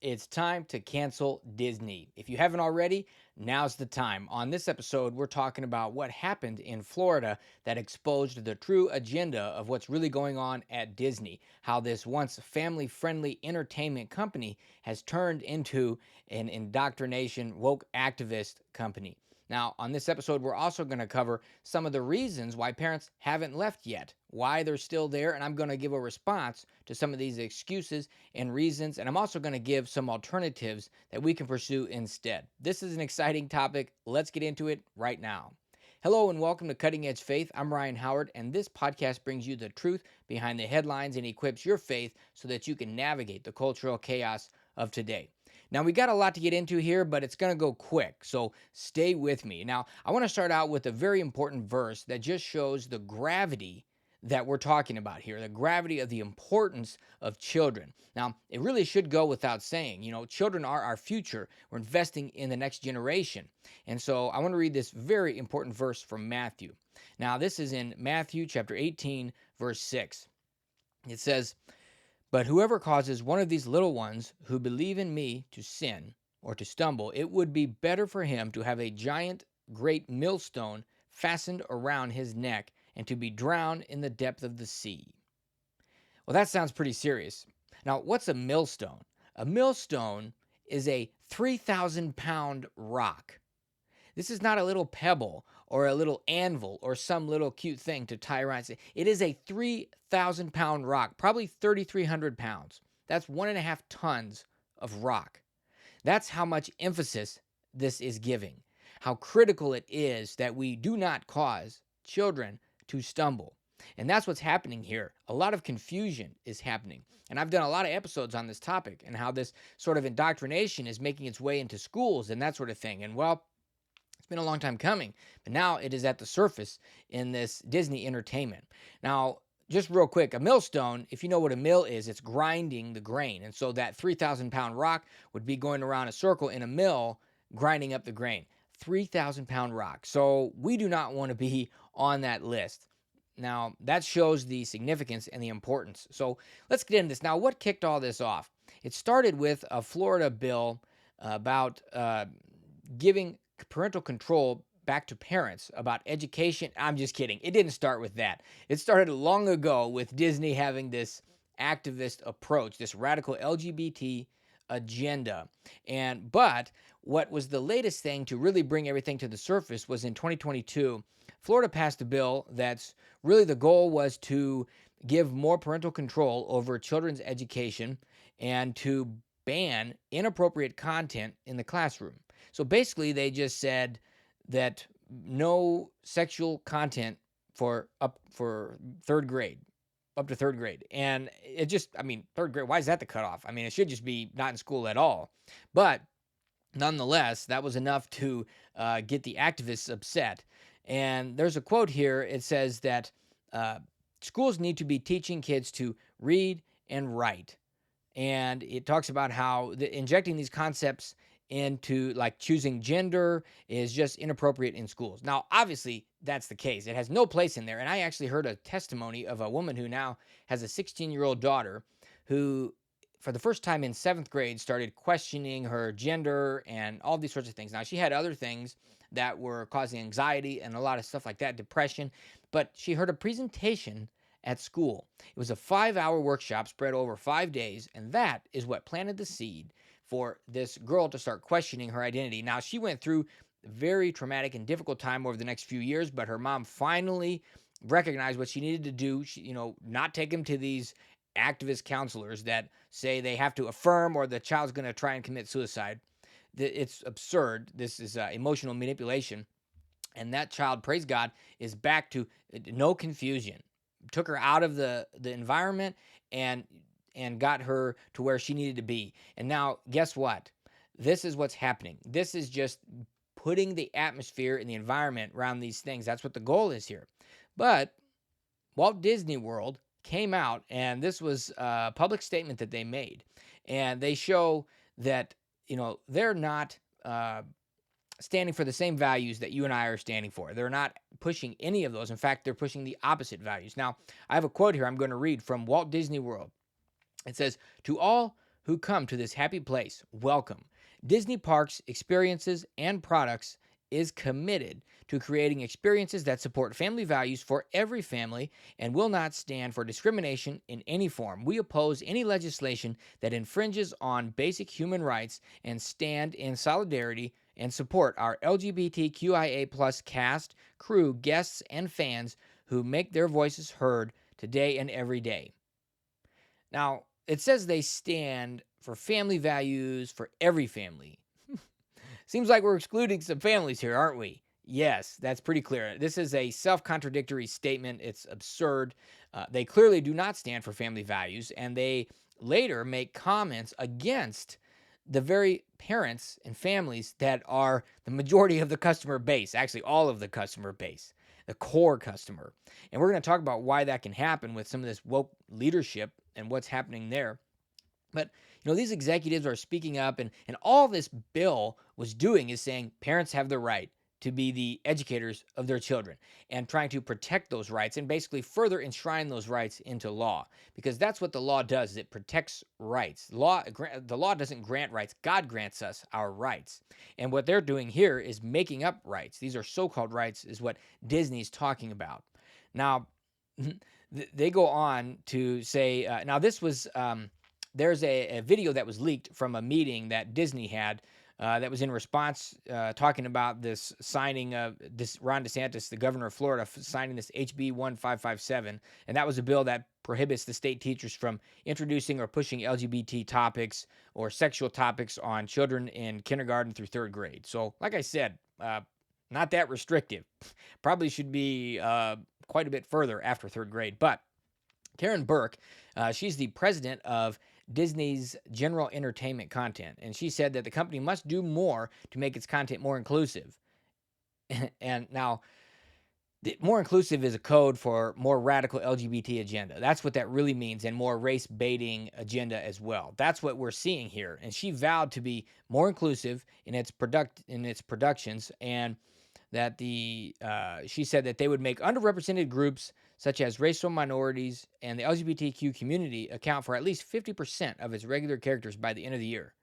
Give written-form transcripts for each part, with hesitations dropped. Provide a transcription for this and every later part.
It's time to cancel Disney. If you haven't already, now's the time. On this episode, we're talking about what happened in Florida that exposed the true agenda of what's really going on at Disney. How this once family friendly entertainment company has turned into an indoctrination, woke activist company. Now, on this episode, we're also going to cover some of the reasons why parents haven't left yet, why they're still there, and I'm going to give a response to some of these excuses and reasons. And I'm also going to give some alternatives that we can pursue instead. This is an exciting topic. Let's get into it right now. Hello and welcome to Cutting Edge Faith. I'm Ryan Howard, and this podcast brings you the truth behind the headlines and equips your faith so that you can navigate the cultural chaos of today. Now, we got a lot to get into here, but it's going to go quick, so stay with me. Now, I want to start out with a very important verse that just shows the gravity that we're talking about here, the gravity of the importance of children. Now, it really should go without saying, children are our future. We're investing in the next generation. And so I want to read this very important verse from Matthew. Now, this is in Matthew chapter 18, verse 6. It says, "But whoever causes one of these little ones who believe in me to sin or to stumble, it would be better for him to have a giant great millstone fastened around his neck and to be drowned in the depth of the sea." Well, that sounds pretty serious. Now, what's a millstone? A millstone is a 3,000-pound rock. This is not a little pebble or a little anvil or some little cute thing to tie around. It is a 3,000-pound rock, probably 3,300 pounds. That's 1.5 tons of rock. That's how much emphasis this is giving, how critical it is that we do not cause children to stumble. And that's what's happening here. A lot of confusion is happening. And I've done a lot of episodes on this topic and how this sort of indoctrination is making its way into schools and that sort of thing. And well, it's been a long time coming, but now it is at the surface in this Disney entertainment. Now, just real quick, a millstone, if you know what a mill is, it's grinding the grain. And so that 3,000-pound rock would be going around a circle in a mill, grinding up the grain. 3,000-pound rock. So we do not want to be on that list. Now, that shows the significance and the importance. So let's get into this. Now, what kicked all this off? It started with a Florida bill about giving parental control back to parents about education. I'm just kidding. It didn't start with that. It started long ago with Disney having this activist approach, this radical LGBT agenda. But what was the latest thing to really bring everything to the surface was in 2022, Florida passed a bill that's really the goal was to give more parental control over children's education and to ban inappropriate content in the classroom. So basically, they just said that no sexual content for third grade, up to third grade. And it just, third grade, why is that the cutoff? It should just be not in school at all. But nonetheless, that was enough to get the activists upset. And there's a quote here. It says that schools need to be teaching kids to read and write. And it talks about how injecting these concepts into like choosing gender is just inappropriate in schools. Now, obviously, that's the case. It has no place in there. And I actually heard a testimony of a woman who now has a 16-year-old daughter who, for the first time in 7th grade, started questioning her gender and all these sorts of things. Now, she had other things that were causing anxiety and a lot of stuff like that, depression, but she heard a presentation at school. It was a 5-hour workshop spread over 5 days, and that is what planted the seed for this girl to start questioning her identity. Now, she went through a very traumatic and difficult time over the next few years, but her mom finally recognized what she needed to do. She, not take him to these activist counselors that say they have to affirm or the child's going to try and commit suicide. It's absurd. This is emotional manipulation. And that child, praise God, is back to no confusion. Took her out of the environment and got her to where she needed to be. And now, guess what? This is what's happening. This is just putting the atmosphere and the environment around these things. That's what the goal is here. But Walt Disney World came out, and this was a public statement that they made. And they show that, they're not standing for the same values that you and I are standing for. They're not pushing any of those. In fact, they're pushing the opposite values. Now, I have a quote here I'm going to read from Walt Disney World. It says, "To all who come to this happy place, welcome. Disney Parks Experiences and Products is committed to creating experiences that support family values for every family and will not stand for discrimination in any form. We oppose any legislation that infringes on basic human rights and stand in solidarity and support our LGBTQIA plus cast, crew, guests, and fans who make their voices heard today and every day. Now, it says they stand for family values for every family. Seems like we're excluding some families here, aren't we? Yes, that's pretty clear. This is a self contradictory statement. It's absurd. They clearly do not stand for family values, and they later make comments against the very parents and families that are the majority of the customer base, actually, all of the customer base, the core customer. And we're going to talk about why that can happen with some of this woke leadership and what's happening there. But these executives are speaking up, and all this bill was doing is saying parents have the right to be the educators of their children and trying to protect those rights and basically further enshrine those rights into law, because that's what the law does. It protects rights. The law doesn't grant rights. God grants us our rights. And what they're doing here is making up rights. These are so-called rights is what Disney's talking about. Now, they go on to say, now this was... there's a video that was leaked from a meeting that Disney had that was in response talking about this signing of this Ron DeSantis, the governor of Florida, signing this HB 1557. And that was a bill that prohibits the state teachers from introducing or pushing LGBT topics or sexual topics on children in kindergarten through third grade. So like I said, not that restrictive. Probably should be quite a bit further after third grade. But Karen Burke, she's the president of Disney's general entertainment content, and she said that the company must do more to make its content more inclusive. And now, more inclusive is a code for more radical LGBT agenda. That's what that really means, and more race-baiting agenda as well. That's what we're seeing here. And she vowed to be more inclusive in its productions, and that she said that they would make underrepresented groups such as racial minorities and the LGBTQ community account for at least 50% of its regular characters by the end of the year.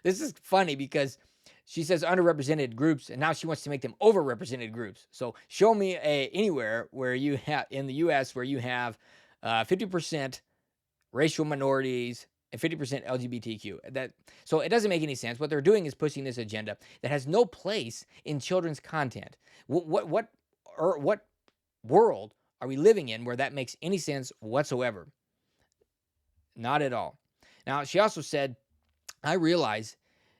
This is funny because she says underrepresented groups, and now she wants to make them overrepresented groups. So show me anywhere where you have in the U.S. where you have 50% racial minorities and 50% LGBTQ. So it doesn't make any sense. What they're doing is pushing this agenda that has no place in children's content. What world are we living in where that makes any sense whatsoever? Not at all. Now, she also said, I realize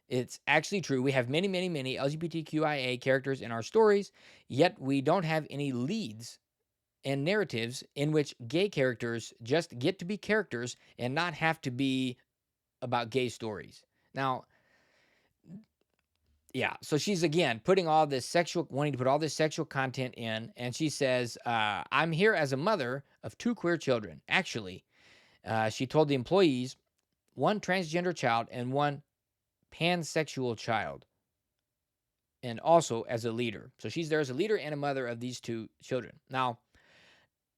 it's actually true. We have many, many, many LGBTQIA characters in our stories, yet we don't have any leads and narratives in which gay characters just get to be characters and not have to be about gay stories. Now, yeah, so she's again wanting to put all this sexual content in, and she says, I'm here as a mother of 2 queer children. Actually, she told the employees, 1 transgender child and 1 pansexual child, and also as a leader. So she's there as a leader and a mother of these 2 children. Now,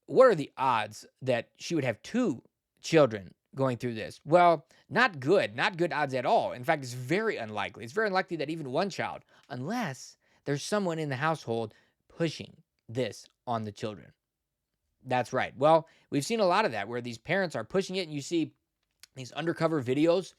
what are the odds that she would have 2 children going through this? Well, not good odds at all. In fact, it's very unlikely. It's very unlikely that even 1 child, unless there's someone in the household pushing this on the children. That's right. Well, we've seen a lot of that where these parents are pushing it, and you see these undercover videos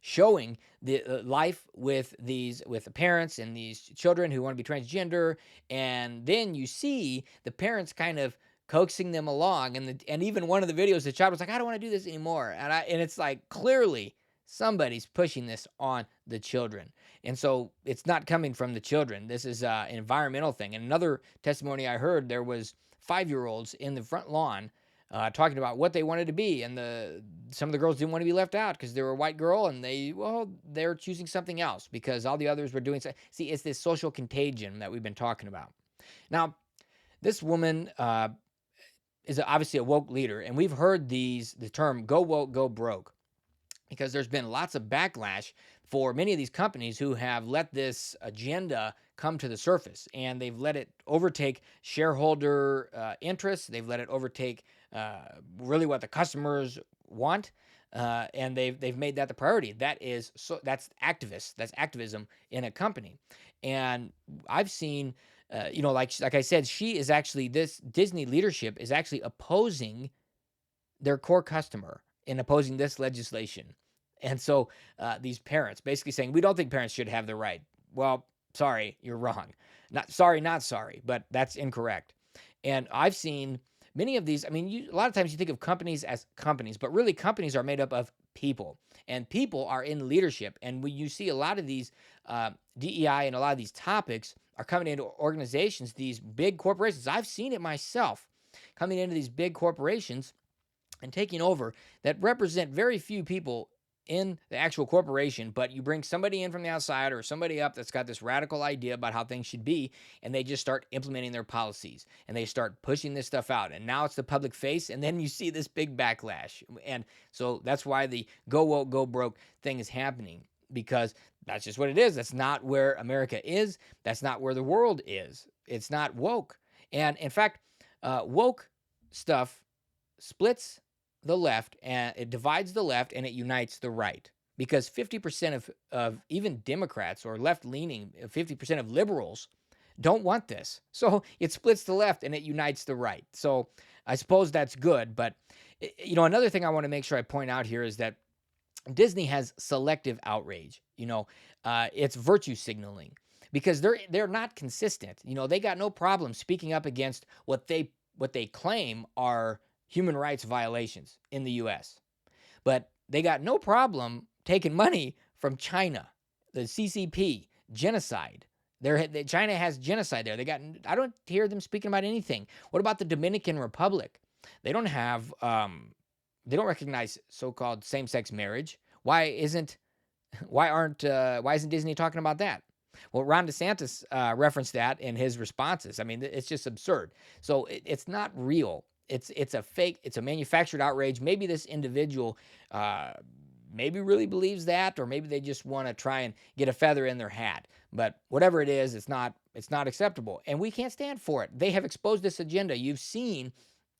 showing the life with the parents and these children who want to be transgender, and then you see the parents kind of coaxing them along, and even one of the videos, the child was like, I don't want to do this anymore, and it's like clearly somebody's pushing this on the children, and so it's not coming from the children. This is an environmental thing. And another testimony I heard, there was 5-year-olds in the front lawn talking about what they wanted to be, and some of the girls didn't want to be left out because they were a white girl, and they're choosing something else because all the others were doing. See, it's this social contagion that we've been talking about. Now, this woman is obviously a woke leader, and we've heard the term "go woke, go broke," because there's been lots of backlash for many of these companies who have let this agenda come to the surface, and they've let it overtake shareholder interests. They've let it overtake really what the customers want. and they've made that the priority. That's activists. That's activism in a company. And I've seen, like I said, she is actually this Disney leadership is actually opposing their core customer in opposing this legislation. And so these parents basically saying, we don't think parents should have the right. Well, sorry, you're wrong. Not sorry, but that's incorrect. And I've seen many of these. I mean, a lot of times you think of companies as companies, but really companies are made up of people, and people are in leadership. And when you see a lot of these DEI and a lot of these topics are coming into organizations, these big corporations, I've seen it myself coming into these big corporations and taking over that represent very few people in the actual corporation, but you bring somebody in from the outside or somebody up that's got this radical idea about how things should be, and they just start implementing their policies and they start pushing this stuff out. And now it's the public face, and then you see this big backlash. And so that's why the go woke, go broke thing is happening, because that's just what it is. That's not where America is. That's not where the world is. It's not woke. And in fact, woke stuff splits the left, and it divides the left and it unites the right, because 50% of even Democrats or left-leaning, 50% of liberals don't want this. So it splits the left and it unites the right. So I suppose that's good. But another thing I want to make sure I point out here is that Disney has selective outrage. It's virtue signaling, because they're not consistent. They got no problem speaking up against what they claim are human rights violations in the U.S. But they got no problem taking money from China, the CCP, genocide. China has genocide there. I don't hear them speaking about anything. What about the Dominican Republic? They don't recognize so-called same-sex marriage. Why isn't Disney talking about that? Well, Ron DeSantis referenced that in his responses. I mean, it's just absurd. So it's not real. It's a fake. It's a manufactured outrage. Maybe this individual maybe really believes that, or maybe they just want to try and get a feather in their hat. But whatever it is, it's not acceptable, and we can't stand for it. They have exposed this agenda. You've seen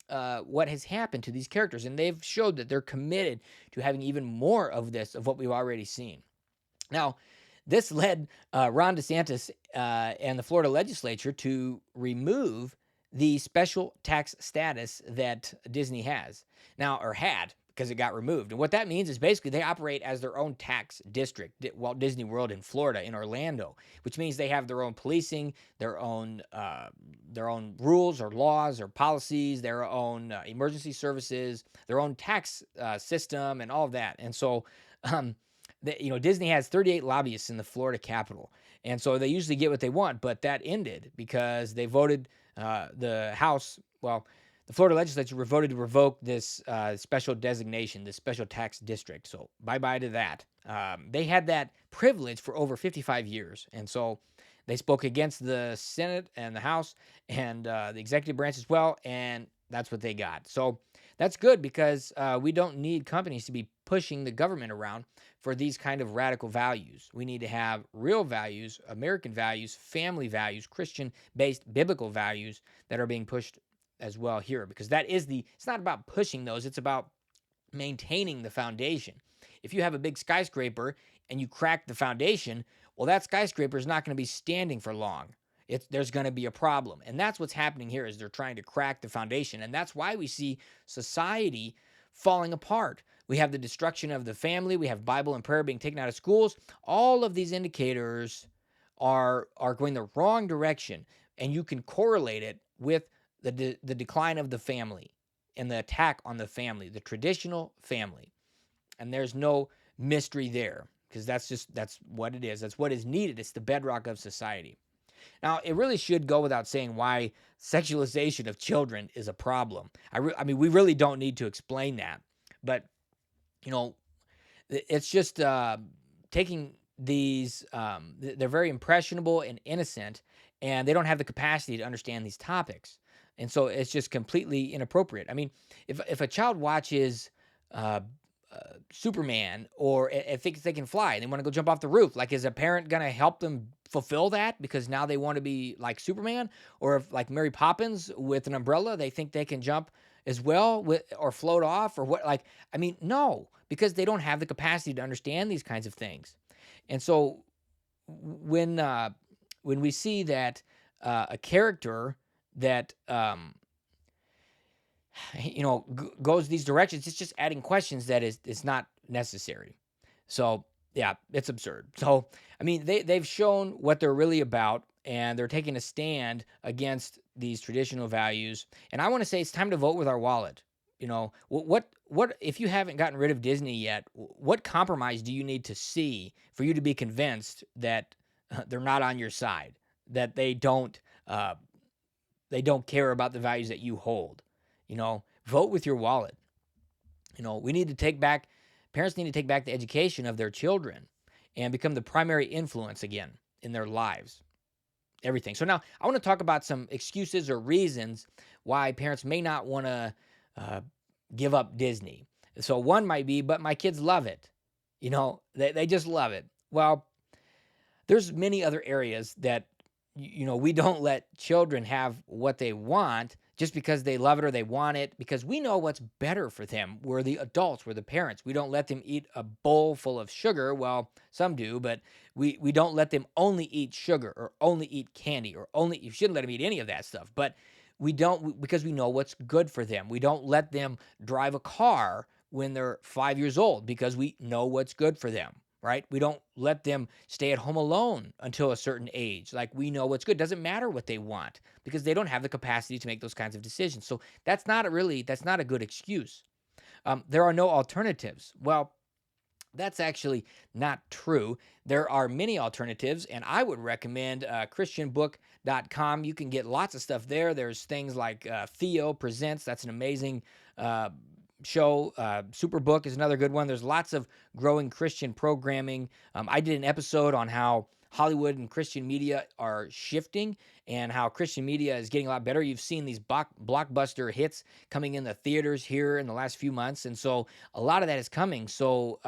what has happened to these characters, and they've showed that they're committed to having even more of this, of what we've already seen. Now, this led Ron DeSantis and the Florida legislature to remove the special tax status that Disney has now, or had, because it got removed. And what that means is basically they operate as their own tax district, Walt Disney World in Florida, in Orlando, which means they have their own policing, their own rules or laws or policies, their own emergency services, their own tax system, and all of that. And so, Disney has 38 lobbyists in the Florida Capitol, and so they usually get what they want. But that ended because they voted. The Florida legislature voted to revoke this special designation, this special tax district. So bye-bye to that. They had that privilege for over 55 years. And so they spoke against the Senate and the House and the executive branch as well, and that's what they got. So that's good, because we don't need companies to be pushing the government around for these kind of radical values. We need to have real values, American values, family values, Christian-based biblical values that are being pushed as well here, because it's not about pushing those, it's about maintaining the foundation. If you have a big skyscraper and you crack the foundation, well, that skyscraper is not going to be standing for long. There's going to be a problem. And that's what's happening here, is they're trying to crack the foundation. And that's why we see society falling apart. We have the destruction of the family. We have Bible and prayer being taken out of schools. All of these indicators are going the wrong direction. And you can correlate it with the decline of the family and the attack on the family, the traditional family. And there's no mystery there, because that's what it is. That's what is needed. It's the bedrock of society. Now, it really should go without saying why sexualization of children is a problem. I mean, we really don't need to explain that. But, it's just taking these, they're very impressionable and innocent, and they don't have the capacity to understand these topics. And so it's just completely inappropriate. I mean, if a child watches Superman, or thinks they can fly and they want to go jump off the roof, like, is a parent going to help them fulfill that because now they want to be like Superman? Or if, like Mary Poppins with an umbrella, they think they can jump as well or float off or what? Like, I mean, no, because they don't have the capacity to understand these kinds of things. And so when when we see that a character that goes these directions, it's just adding questions that is not necessary. So yeah, it's absurd. So I mean, they've shown what they're really about, and they're taking a stand against these traditional values. And I want to say it's time to vote with our wallet. What if you haven't gotten rid of Disney yet? What compromise do you need to see for you to be convinced that they're not on your side, that uh, they don't care about the values that you hold? Vote with your wallet. We need to take back, parents need to take back the education of their children and become the primary influence again in their lives, everything. So now I want to talk about some excuses or reasons why parents may not want to uh, give up Disney. So one might be, but my kids love it. They just love it. Well, there's many other areas that we don't let children have what they want just because they love it or they want it, because we know what's better for them. We're the adults, we're the parents. We don't let them eat a bowl full of sugar. Well, some do, but we don't let them only eat sugar or only eat candy or only, you shouldn't let them eat any of that stuff. But we don't, because we know what's good for them. We don't let them drive a car when they're 5 years old because we know what's good for them. Right? We don't let them stay at home alone until a certain age. Like, we know what's good. Doesn't matter what they want because they don't have the capacity to make those kinds of decisions. So that's not a good excuse. There are no alternatives. Well, that's actually not true. There are many alternatives, and I would recommend christianbook.com. You can get lots of stuff there. There's things like Theo Presents. That's an amazing show. Superbook is another good one. There's lots of growing Christian programming. I did an episode on how Hollywood and Christian media are shifting and how Christian media is getting a lot better. You've seen these blockbuster hits coming in the theaters here in the last few months. And so a lot of that is coming. So,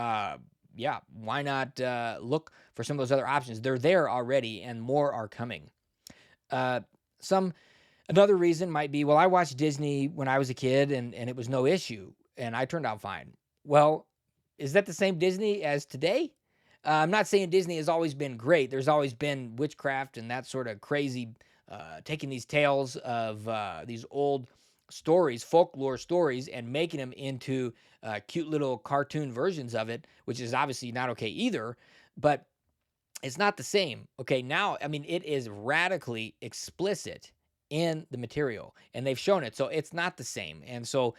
yeah, why not look for some of those other options? They're there already and more are coming. Uh, Another reason might be, well, I watched Disney when I was a kid and it was no issue and I turned out fine. Well, is that the same Disney as today? I'm not saying Disney has always been great. There's always been witchcraft and that sort of crazy, taking these tales of these old stories, folklore stories, and making them into cute little cartoon versions of it, which is obviously not okay either. But it's not the same. Okay, now, I mean, it is radically explicit in the material and they've shown it. So it's not the same. And so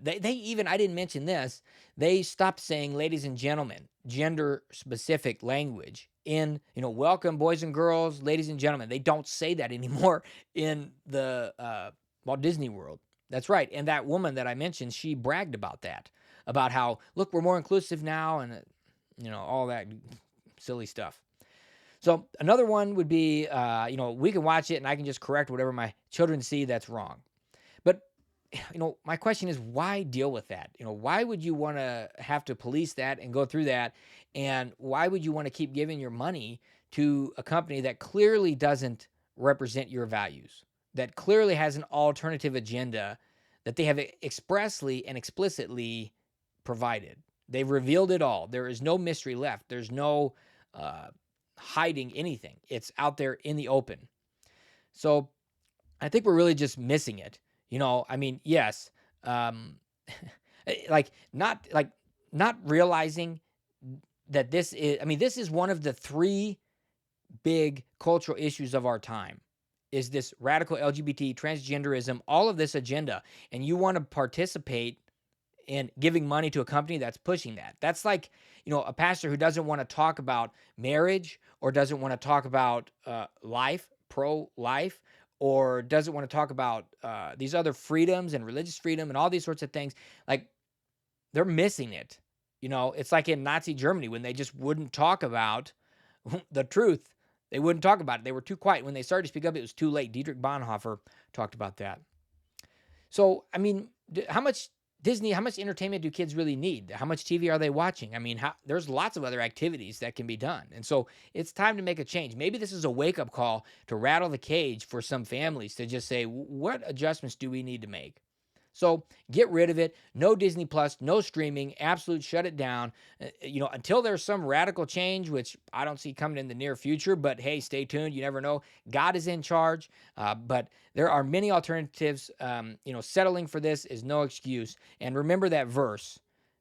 they even, I didn't mention this, they stopped saying ladies and gentlemen, gender specific language in, welcome boys and girls, ladies and gentlemen. They don't say that anymore in the Walt Disney World. That's right. And that woman that I mentioned, she bragged about that, about how, look, we're more inclusive now and, all that silly stuff. So another one would be, we can watch it and I can just correct whatever my children see that's wrong. But, my question is, why deal with that? Why would you want to have to police that and go through that? And why would you want to keep giving your money to a company that clearly doesn't represent your values, that clearly has an alternative agenda that they have expressly and explicitly provided? They've revealed it all. There is no mystery left. There's no hiding anything. It's out there in the open. So I think we're really just missing it. I mean, yes, not realizing that this is one of the three big cultural issues of our time, is this radical LGBT, transgenderism, all of this agenda. And you want to participate in giving money to a company that's pushing that. That's like, a pastor who doesn't want to talk about marriage or doesn't want to talk about life, pro-life, or doesn't want to talk about these other freedoms and religious freedom and all these sorts of things. Like, they're missing it. It's like in Nazi Germany when they just wouldn't talk about the truth. They wouldn't talk about it. They were too quiet. When they started to speak up, it was too late. Dietrich Bonhoeffer talked about that. So, I mean, how much entertainment do kids really need? How much TV are they watching? I mean, there's lots of other activities that can be done. And so it's time to make a change. Maybe this is a wake-up call to rattle the cage for some families to just say, what adjustments do we need to make? So get rid of it. No Disney Plus, no streaming, absolute shut it down. Until there's some radical change, which I don't see coming in the near future, but hey, stay tuned. You never know. God is in charge. But there are many alternatives. Settling for this is no excuse. And remember that verse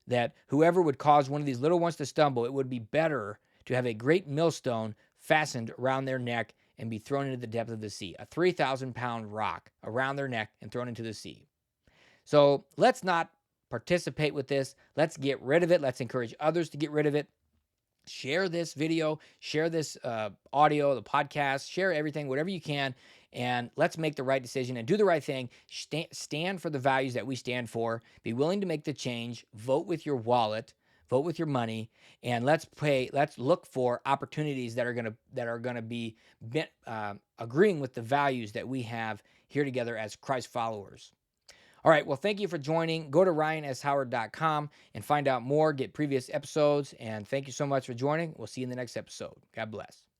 that whoever would cause one of these little ones to stumble, it would be better to have a great millstone fastened around their neck and be thrown into the depth of the sea, a 3,000-pound rock around their neck and thrown into the sea. So let's not participate with this. Let's get rid of it. Let's encourage others to get rid of it. Share this video, share this audio, the podcast, share everything, whatever you can, and let's make the right decision and do the right thing. Stand for the values that we stand for. Be willing to make the change. Vote with your wallet. Vote with your money, and let's look for opportunities that are gonna be agreeing with the values that we have here together as Christ followers. All right. Well, thank you for joining. Go to ryanshoward.com and find out more, get previous episodes. And thank you so much for joining. We'll see you in the next episode. God bless.